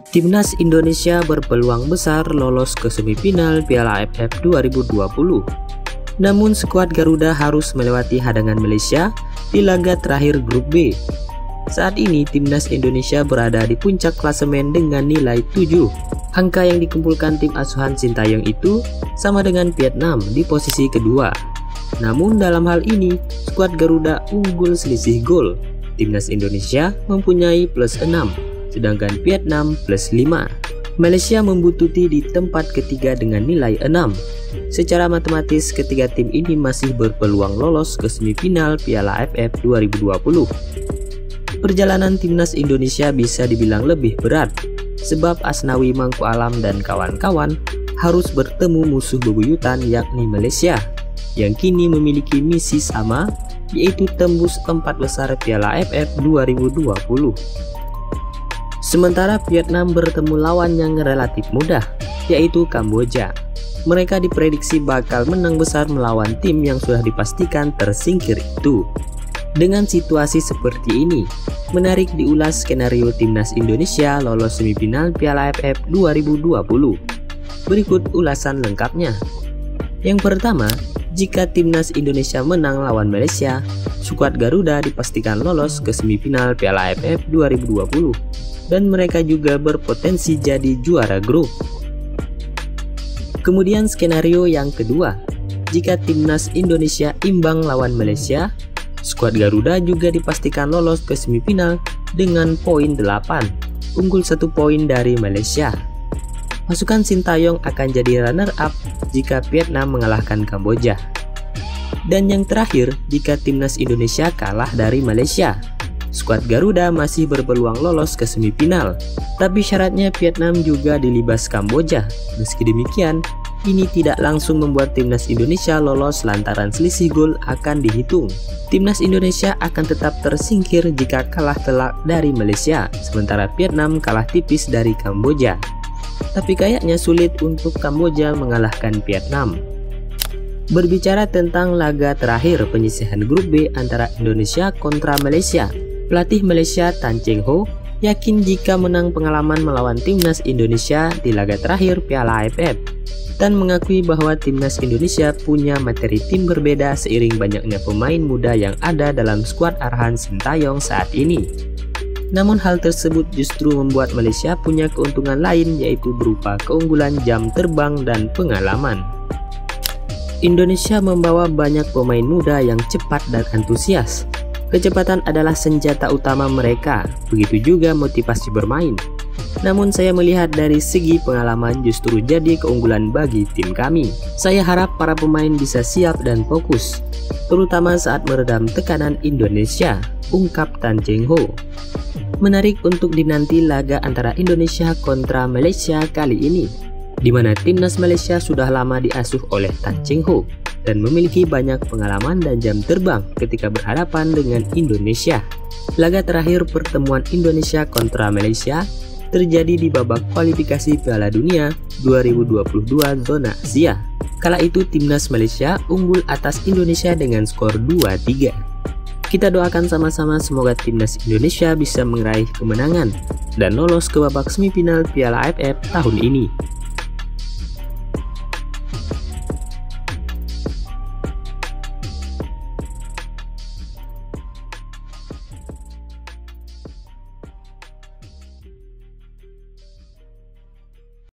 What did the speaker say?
Timnas Indonesia berpeluang besar lolos ke semifinal Piala AFF 2020. Namun skuad Garuda harus melewati hadangan Malaysia di laga terakhir grup B. Saat ini Timnas Indonesia berada di puncak klasemen dengan nilai 7. Angka yang dikumpulkan tim asuhan Sintayong itu sama dengan Vietnam di posisi kedua. Namun dalam hal ini skuad Garuda unggul selisih gol. Timnas Indonesia mempunyai plus 6. Sedangkan Vietnam plus 5. Malaysia membututi di tempat ketiga dengan nilai 6. Secara matematis ketiga tim ini masih berpeluang lolos ke semifinal Piala AFF 2020. Perjalanan Timnas Indonesia bisa dibilang lebih berat, sebab Asnawi Mangku Alam dan kawan-kawan harus bertemu musuh bebuyutan yakni Malaysia, yang kini memiliki misi sama, yaitu tembus 4 besar Piala AFF 2020. Sementara Vietnam bertemu lawan yang relatif mudah, yaitu Kamboja. Mereka diprediksi bakal menang besar melawan tim yang sudah dipastikan tersingkir itu. Dengan situasi seperti ini, menarik diulas skenario Timnas Indonesia lolos semifinal Piala AFF 2020. Berikut ulasan lengkapnya. Yang pertama, jika Timnas Indonesia menang lawan Malaysia, skuad Garuda dipastikan lolos ke semifinal Piala AFF 2020. Dan mereka juga berpotensi jadi juara grup. Kemudian skenario yang kedua, jika Timnas Indonesia imbang lawan Malaysia, skuad Garuda juga dipastikan lolos ke semifinal dengan poin 8, unggul 1 poin dari Malaysia. Pasukan Sintayong akan jadi runner up jika Vietnam mengalahkan Kamboja. Dan yang terakhir, jika Timnas Indonesia kalah dari Malaysia, skuad Garuda masih berpeluang lolos ke semifinal, tapi syaratnya Vietnam juga dilibas Kamboja. Meski demikian, ini tidak langsung membuat Timnas Indonesia lolos lantaran selisih gol akan dihitung. Timnas Indonesia akan tetap tersingkir jika kalah telak dari Malaysia, sementara Vietnam kalah tipis dari Kamboja. Tapi kayaknya sulit untuk Kamboja mengalahkan Vietnam. Berbicara tentang laga terakhir penyisihan grup B antara Indonesia kontra Malaysia, pelatih Malaysia Tan Cheng Ho yakin jika menang pengalaman melawan Timnas Indonesia di laga terakhir Piala AFF, dan mengakui bahwa Timnas Indonesia punya materi tim berbeda seiring banyaknya pemain muda yang ada dalam skuad arahan Sintayong saat ini. Namun hal tersebut justru membuat Malaysia punya keuntungan lain, yaitu berupa keunggulan jam terbang dan pengalaman. Indonesia membawa banyak pemain muda yang cepat dan antusias. Kecepatan adalah senjata utama mereka, begitu juga motivasi bermain. Namun saya melihat dari segi pengalaman justru jadi keunggulan bagi tim kami. Saya harap para pemain bisa siap dan fokus, terutama saat meredam tekanan Indonesia, ungkap Tan Cheng Ho. Menarik untuk dinanti laga antara Indonesia kontra Malaysia kali ini, di mana Timnas Malaysia sudah lama diasuh oleh Tan Cheng Ho dan memiliki banyak pengalaman dan jam terbang ketika berhadapan dengan Indonesia. Laga terakhir pertemuan Indonesia kontra Malaysia terjadi di babak kualifikasi Piala Dunia 2022 zona Asia. Kala itu Timnas Malaysia unggul atas Indonesia dengan skor 2-3. Kita doakan sama-sama semoga Timnas Indonesia bisa meraih kemenangan dan lolos ke babak semifinal Piala AFF tahun ini.